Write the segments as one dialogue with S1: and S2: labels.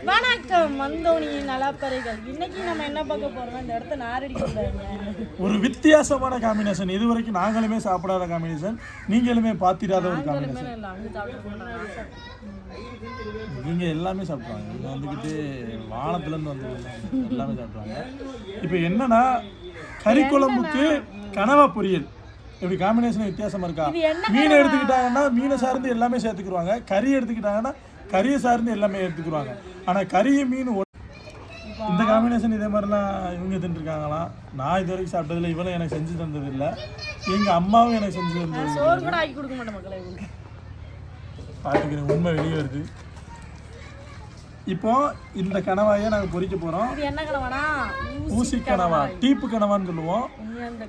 S1: வணக்கம் மந்தோனியின் நலப்பறைகள். இன்னைக்கு நம்ம என்ன பார்க்க போறோம்னா இந்த இடத்த நாரடிக்க கூடாது.
S2: ஒரு வித்தியாசமான காம்பினேஷன். இது வரைக்கும் நாங்களுமே சாப்பிடாத காம்பினேஷன், நீங்களுமே பார்த்திராத ஒரு காம்பினேஷன். இவங்க எல்லாமே சாப்பிடுவாங்க. இவங்க வந்துக்கிட்டு வானத்துலேருந்து வந்து எல்லாமே சாப்பிடுவாங்க. இப்போ என்னன்னா கறி குழம்புக்கு கனவா பொரியல் இப்படி காம்பினேஷன் வித்தியாசமா இருக்கா? மீன் எடுத்துக்கிட்டாங்கன்னா மீனை சார்ந்து எல்லாமே சேர்த்துக்குருவாங்க, கறி எடுத்துக்கிட்டாங்கன்னா கறியை சார்ந்து எல்லாமே எடுத்துக்குருவாங்க. ஆனால் கறியும் மீன் இந்த காம்பினேஷன் இதே மாதிரிலாம் இவங்க தின்றுருக்காங்களாம். நான் இது வரைக்கும் சாப்பிட்டதில்லை, இவளும் எனக்கு செஞ்சு தந்ததில்லை, எங்கள் அம்மாவும் எனக்கு செஞ்சு தந்ததில்லை. பார்த்துக்கிறேன், உண்மை வெளியே வருது. இப்போ இந்த கனவாயை நாங்கள் பொரிக்க போகிறோம்.
S1: என்ன கனவானா?
S2: ஊசி கனவா, டீப்பு கனவான்னு சொல்லுவோம்.
S1: இந்த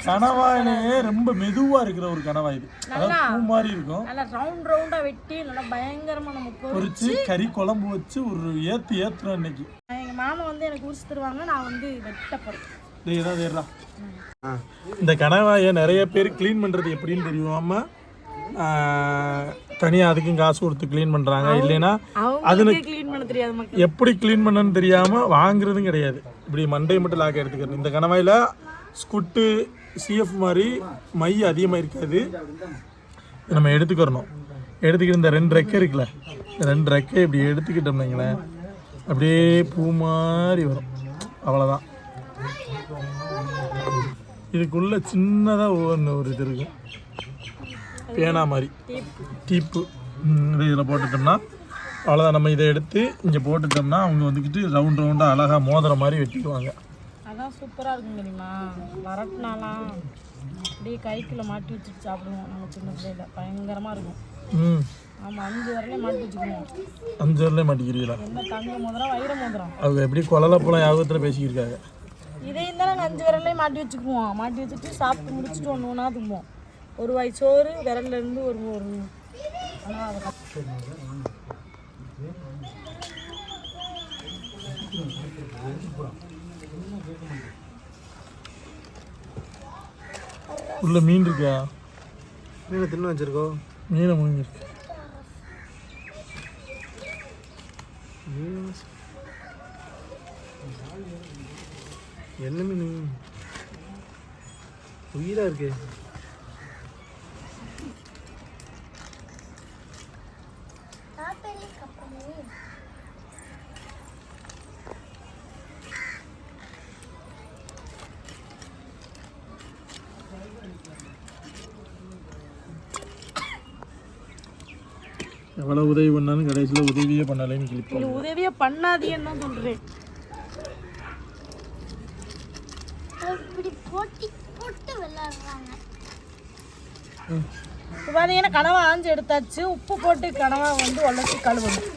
S2: கனவாயிலேயே ரொம்ப மெதுவாக இருக்கிற ஒரு கனவா இது. அதாவது பூ மாதிரி இருக்கும்.
S1: நல்லா ரவுண்ட் ரவுண்டா வெட்டி நல்லா பயங்கரமா நம்ம
S2: பொரிச்சு கறி குழம்பு வச்சு ஒரு ஏற்றுறோம் இன்னைக்கு.
S1: எங்கள் மாமா வந்து எனக்கு உரிச்சு தருவாங்க, நான் வந்து வெட்ட போகிறேன்.
S2: ஏதாவது ஏறா. இந்த கனவாயை நிறைய பேர் க்ளீன் பண்ணுறது எப்படின்னு தெரியாம தனியாக அதுக்கும் காசு கொடுத்து க்ளீன் பண்ணுறாங்க. இல்லைன்னா அதுக்கு
S1: க்ளீன் பண்ண தெரியாது,
S2: எப்படி க்ளீன் பண்ணணும்னு தெரியாமல் வாங்குறதும் கிடையாது. இப்படி மண்டையை மட்டும் லாக்க எடுத்துக்கிறது. இந்த கனவாயில் ஸ்குட்டு சிஎஃப் மாதிரி மை அதிகமாக இருக்காது. நம்ம எடுத்துக்கிறணும். எடுத்துக்கிட்டு இந்த 2 ரெக்கை இருக்குல்ல, இந்த 2 ரெக்கை இப்படி எடுத்துக்கிட்டோம்னீங்களேன் அப்படியே பூ மாதிரி வரும். அவ்வளோதான். இதுக்குள்ளே சின்னதாக ஒரு இது இருக்கும், பேனா மாதிரி டீப்பு. இதில் போட்டுட்டோம்னா அவ்வளோதான். நம்ம இதை எடுத்து இங்கே போட்டுட்டோம்னா அவங்க வந்துக்கிட்டு ரவுண்ட் ரவுண்டாக அழகாக மோதிர மாதிரி வெட்டிடுவாங்க.
S1: அதான் சூப்பராக இருக்கும் தெரியுமா? வரட்டினாலாம் அப்படியே கைக்குள்ள மாட்டி வச்சுட்டு சாப்பிடுவோம் நம்ம சின்ன பிள்ளையில. பயங்கரமாக இருக்கும். ஆமாம், 5 வரலே மாட்டி வச்சுக்குவோம்.
S2: 5 வரலே மாட்டிக்கிறீங்களா?
S1: என்ன தங்க மோதிரம், வைர மோதிரம்.
S2: அவங்க எப்படி கொலலை போல யாகத்தில் பேசிக்கிருக்காங்க.
S1: இதையும் தான் நாங்கள் 5 வரலே மாட்டி வச்சுக்குவோம். மாட்டி வச்சுட்டு சாப்பிட்டு முடிச்சுட்டு ஒன்று ஒன்றா தும்போம். ஒரு வாய் சோறு விரல்லேருந்து ஒரு ஆனால் அதை
S2: உள்ள மீன் இருக்கா?
S3: மீனை தின்னு வச்சிருக்கோம்.
S2: மீனை முடிஞ்சிருக்கு.
S3: என்ன மீன்? உயிராக இருக்கு.
S2: எவ்வளோ உதவி பண்ணாலும் கடைசியில் உதவியே பண்ணலைன்னு கிளிப்பாங்க.
S1: உதவியே பண்ணாதீன்னு தான் சொல்கிறேன். இப்போ பார்த்தீங்கன்னா கனவா ஆஞ்சு எடுத்தாச்சு. உப்பு போட்டு கனவா வந்து உலர்த்தி கழுவணும்.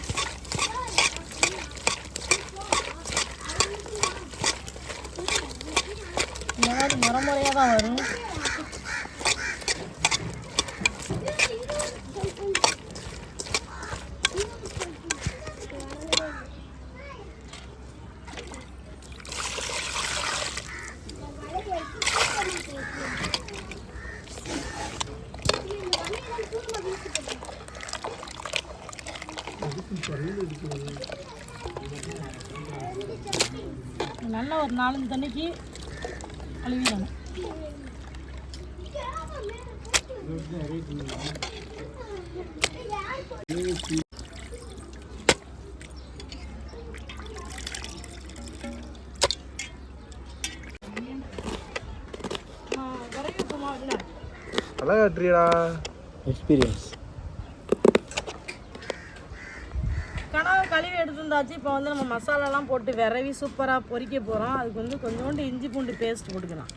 S1: இந்த மாதிரி முறையாக தான் வரும். நல்லா ஒரு 4-5 தண்ணிக்கு கழுவிடணும்.
S3: அழகாட்ரியா எக்ஸ்பீரியன்ஸ்.
S1: கனவை கழுவி எடுத்துருந்தாச்சு. இப்போ வந்து நம்ம மசாலாலாம் போட்டு விரவி சூப்பராக பொரிக்க போகிறோம். அதுக்கு வந்து கொஞ்சோண்டு இஞ்சி பூண்டு பேஸ்ட் போட்டுக்கலாம்.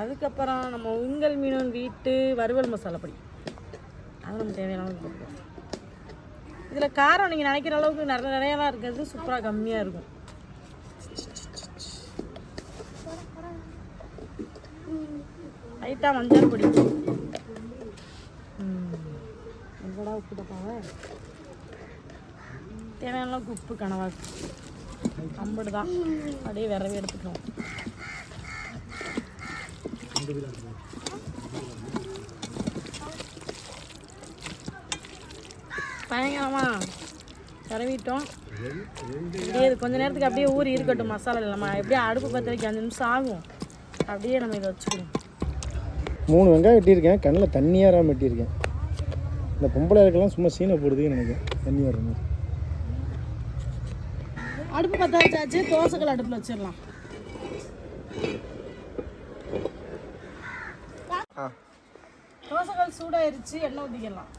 S1: அதுக்கப்புறம் நம்ம உங்கள் மீன் வீட்டு வறுவல் மசாலா பொடி, அது நம்ம தேவையான அளவுக்கு போட்டுக்கலாம். இதில் காரம் நீங்கள் நினைக்கிற அளவுக்கு நிறையலாம் இருக்கிறது, சூப்பராக கம்மியாக இருக்கும். லைட்டாக மஞ்சள் பொடி, உப்பு தப்பாங்க, தேவையான அளவுக்கு உப்பு கனவா அம்படு தான். அப்படியே விரவி எடுத்துக்கணும். பயங்கரமாக தடவிட்டோம். அப்படியே இது கொஞ்ச நேரத்துக்கு அப்படியே ஊறி இருக்கட்டும் மசாலா இல்லாமல். எப்படியே அடுப்பு பற்ற வைக்க 5 நிமிஷம் ஆகும். அப்படியே நம்ம இதை வச்சுக்கணும்.
S3: 3 வெங்காயம் வெட்டியிருக்கேன், கண்ணில் தண்ணியாராக வெட்டியிருக்கேன். இந்த பொம்பளை இருக்கலாம் சும்மா சீனை போடுதுன்னு நினைக்கிறேன், தண்ணியாக இருக்கும்.
S1: அடுப்பு பற்ற வச்சாச்சு, தோசைகள் அடுப்பில் வச்சிடலாம். தோசைகள் சூடாயிருச்சு, எண்ணெய் ஊற்றிக்கலாம்.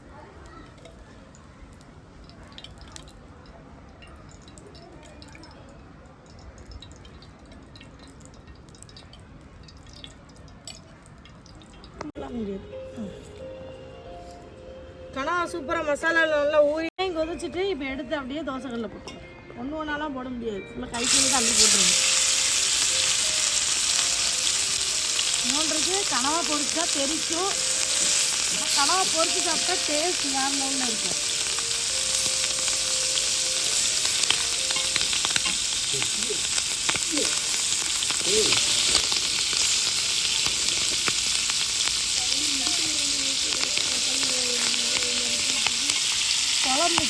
S1: கனா சூப்பராக மசாலா நல்லா ஊறி கொதிச்சுட்டு இப்போ எடுத்து அப்படியே தோசைகளில் போட்டுருவோம். ஒன்று ஒன்றாலாம் போட முடியாது, ஃபுல்லாக கைக்கு அள்ளி போட்டுருங்க. இன்னொன்றுக்கு கனவா பொரிச்சா தெரிக்கும். கனவா பொரிச்சு சாப்பிட்டா டேஸ்ட் வேறு லெவலில் இருக்கும். குழம்பு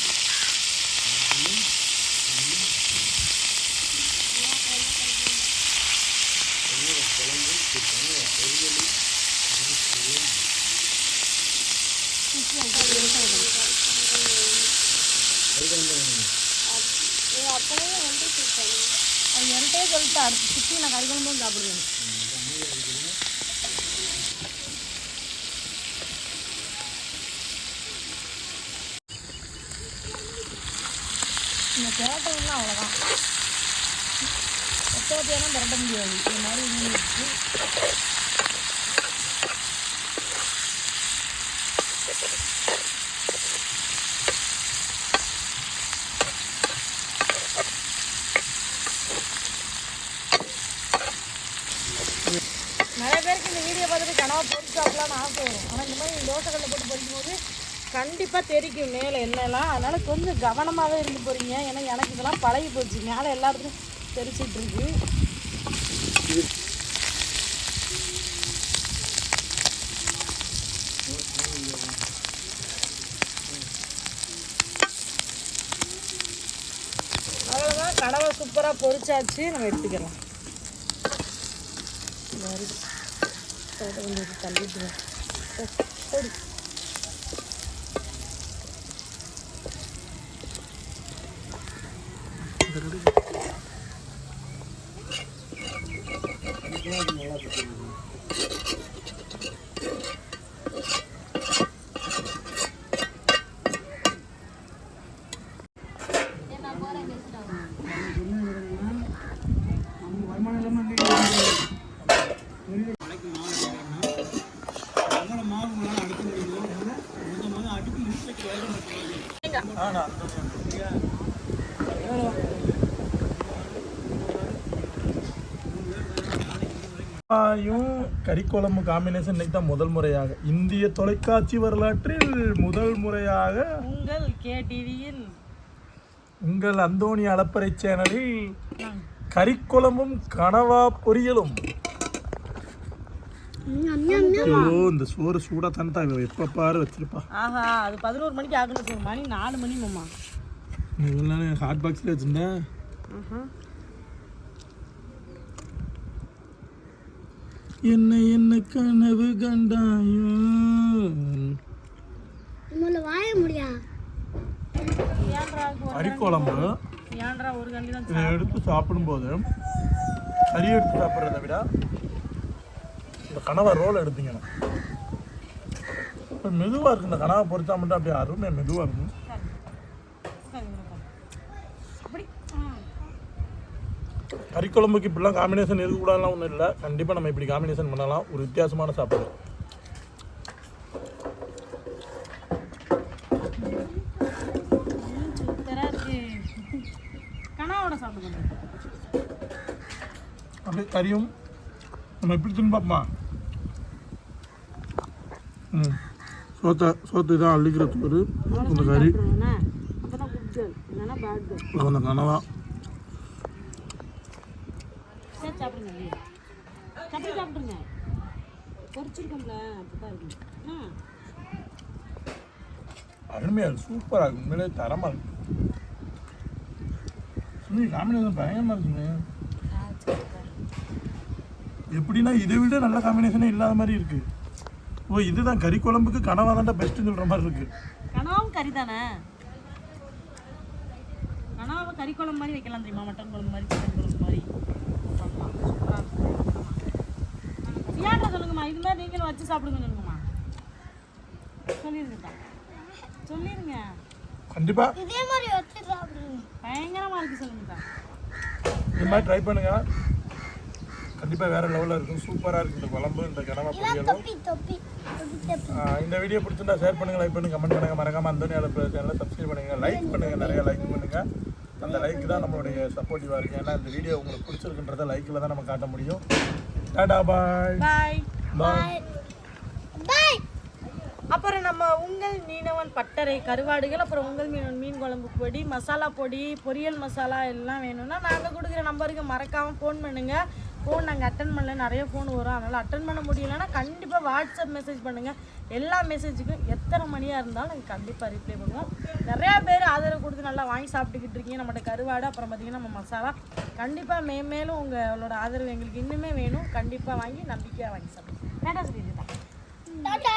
S1: அது என்கிட்டே சொல்லிட்டு அடுத்து சுற்றி நான் கறிக்குழம்பும் சாப்பிடுவேன். இந்த பெரட்டம்னா அவ்வளோதான். ஒத்தவத்தையெல்லாம் பெரட்ட முடியாது. இந்த மாதிரி மீனுக்கு நிறைய பேருக்கு இந்த வீடியோ பார்த்துட்டு கனவா பொரிச்சு சாப்பிடலான்னு ஆசை வரும். ஆனால் இந்த மாதிரி தோசைகளில் போட்டு பொரிக்கும் போது கண்டிப்பாக தெரிக்கும் மேலே எண்ணெயெல்லாம். அதனால் கொஞ்சம் கவனமாகவே இருந்து போகிறீங்க. ஏன்னா எனக்கு இதெல்லாம் பழகி போச்சு, மேலே எல்லா இடத்துலையும் தெரிச்சிட்டு இருக்கு. அவ்வளோதான், கனவை சூப்பராக பொரிச்சாச்சு. நம்ம எடுத்துக்கலாம். கொஞ்சம் தள்ளிட்டுருவோம். சரி,
S2: கறிக்குழம்பு காம்பினேஷன் இன்னைக்கு தான் முதல் முறையாக இந்திய தொலைக்காட்சி வரலாற்றில் முதல் முறையாக
S1: உங்கள் KTVயில்
S2: உங்கள் அந்தோணி அளப்பறை சேனலில் கறிக்குழம்பும் கனவா பொரியலும். இந்த சோறு சூடா தந்தா எப்ப பாரு வச்சிருப்பா.
S1: ஆஹா, அது 11 மணிக்கு ஆகணும். மணி 4 மணி மாமா.
S2: ஹாட் பாக்ஸ்ல வச்சிருந்தேன். என்ன என்ன கனவு கண்டாயோ
S4: வாய முடியா
S2: கறிக்குழம்பு
S1: ஒரு கண்டி தான்
S2: இதை எடுத்து சாப்பிடும்போது கறி எடுத்து சாப்பிட்றத விட இந்த கனவா ரோல் எடுத்தீங்கன்னா இப்போ மெதுவாக இருக்குது. இந்த கனவா பொரிச்சா மட்டும் அப்படியே அருமையாக மெதுவாக இருக்கும். கறிக்குழம்புக்கு இப்படிலாம் காம்பினேஷன் இருக்கக்கூடாதுலாம் ஒன்றும் இல்லை. கண்டிப்பாக நம்ம இப்படி காம்பினேஷன் பண்ணலாம். ஒரு வித்தியாசமான சாப்பாடு. அப்படியே கறியும் நம்ம எப்படி தின்போம்மா. சோத்து தான் அள்ளிக்கிற சோறு, அந்த கறி, அந்த கனவா.
S1: சாப்பிடுங்க, பொரிச்சிருக்கோம்ல, அப்படிதான் இருக்கும்.
S2: அருமையாக இருக்குது, சூப்பராக இருக்குது, உண்மையிலே தரமாக இருக்குது. சுமி காம்பினேஷன் பயங்கரமாக இருக்குங்க. எப்படின்னா இதை விட நல்ல காம்பினேஷனே இல்லாத மாதிரி இருக்குது. ஓ இதுதான் கறி குழம்புக்கு கனவா தான்டா பெஸ்ட்டுன்னு சொல்கிற மாதிரி இருக்குது.
S1: கனவாவும் கறி தானே, கனவாவை கறி குழம்பு மாதிரி வைக்கலாம் தெரியுமா, மட்டன் குழம்பு மாதிரி, சிக்கன் குழம்பு மாதிரி பண்ணலாம். சூப்பராக இருக்கும். ஃபியாட்டை சொல்லுங்கம்மா, இது மாதிரி நீங்களும் வச்சு சாப்பிடுங்க சொல்லுங்கம்மா. சொல்லிடுங்கக்கா, சொல்லிடுங்க.
S2: கண்டிப்பாக
S4: இதே மாதிரி வச்சு சாப்பிடுங்க.
S1: பயங்கரமாக இருக்குது சொல்லுங்கக்கா.
S2: இது மாதிரி ட்ரை பண்ணுங்கள், கண்டிப்பாக வேறு லெவலில் இருக்கும். சூப்பராக இருக்குது இந்த குழம்பு, இந்த கனவா பொரியலும்.
S4: தொப்பி தொப்பி தொப்பி தொப்பி.
S2: இந்த வீடியோ பிடிச்சிருந்தா ஷேர் பண்ணுங்கள், லைக் பண்ணுங்கள், கமெண்ட் பண்ணுங்கள், மறக்காமல் அந்தோனி அலப்பு சேனலை சப்ஸ்கிரைப் பண்ணுங்கள், லைக் பண்ணுங்கள், நிறைய லைக் பண்ணுங்கள். அந்த லைக் தான் நம்மளுடைய சப்போர்ட்டிவாக இருக்குது. ஏன்னா இந்த வீடியோ உங்களுக்கு பிடிச்சிருக்குன்றத லைக்கில் தான் நம்ம காட்ட முடியும். டாடா பாய்
S1: பாய்.
S2: பாய்.
S4: பாய்.
S1: அப்புறம் நம்ம உங்கள் மீனவன் பட்டறை கருவாடுகள், அப்புறம் உங்கள் மீனவன் மீன் குழம்பு பொடி, மசாலா பொடி, பொரியல் மசாலா எல்லாம் வேணும்னா நாங்கள் கொடுக்குற நம்பருக்கு மறக்காமல் ஃபோன் பண்ணுங்கள். ஃபோன் நாங்கள் அட்டன் பண்ணல, நிறைய ஃபோன் வரும், அதனால் அட்டன் பண்ண முடியலைன்னா கண்டிப்பாக வாட்ஸ்அப் மெசேஜ் பண்ணுங்கள். எல்லா மெசேஜுக்கும் எத்தனை மணியாக இருந்தாலும் நாங்கள் கண்டிப்பாக ரிப்ளை பண்ணுவோம். நிறையா பேர் ஆதரவு கொடுத்து நல்லா வாங்கி சாப்பிட்டுக்கிட்டு இருக்கீங்க நம்மகிட்ட கருவாடு. அப்புறம் பார்த்திங்கன்னா நம்ம மசாலா கண்டிப்பாக மேலும் உங்களோட ஆதரவு எங்களுக்கு இன்னுமே வேணும். கண்டிப்பாக வாங்கி நம்பிக்கையாக வாங்கி சாப்பிடுவோம். வேண்டாம் சொல்லிடுதான்.
S4: டாடா.